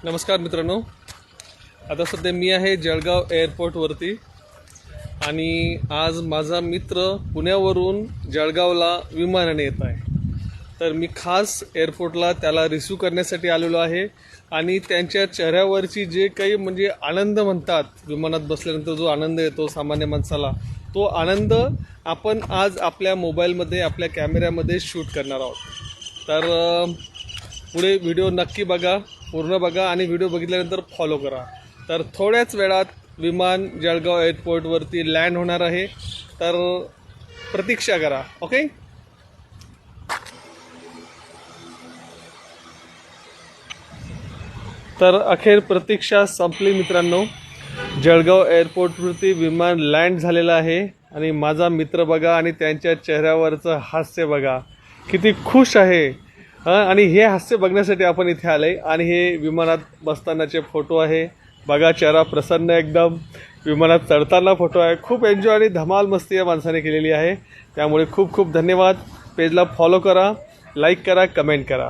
नमस्कार मित्रांनो, आता सध्या मी आहे जळगाव एअरपोर्टवरती आणि आज माझा मित्र पुण्यावरून जळगावला विमानाने येत आहे. तर मी खास एअरपोर्टला त्याला रिसीव करण्यासाठी आलेलो आहे आणि त्यांच्या चेहऱ्यावरची जे काही म्हणजे आनंद म्हणतात, विमानात बसल्यानंतर जो आनंद येतो सामान्य माणसाला, तो आनंद आपण आज आपल्या मोबाईलमध्ये आपल्या कॅमेऱ्यामध्ये शूट करणार आहोत. तर पुढे व्हिडिओ नक्की बघा, पूर्ण बघा आणि व्हिडिओ बघितल्यानंतर फॉलो करा. तर थोड्याच वेळात विमान जळगाव एअरपोर्टवरती लँड होणार आहे, तर प्रतीक्षा करा. ओके. तर अखेर प्रतीक्षा संपली मित्रांनो. जळगाव एअरपोर्टवरती विमान लँड झालेलं आहे आणि माझा मित्र बघा आणि त्यांच्या चेहऱ्यावरचं हास्य बघा, किती खुश आहे. आणि हे हास्य बघण्यासाठी आपण इथे आले आणि हे विमानात बसतानाचे फोटो आहे बघा. चेहरा प्रसन्न एकदम. विमानात चढताना फोटो आहे. खूप एन्जॉय आणि धमाल मस्ती या माणसाने केलेली आहे. त्यामुळे खूप खूप धन्यवाद. पेजला फॉलो करा, लाईक करा, कमेंट करा.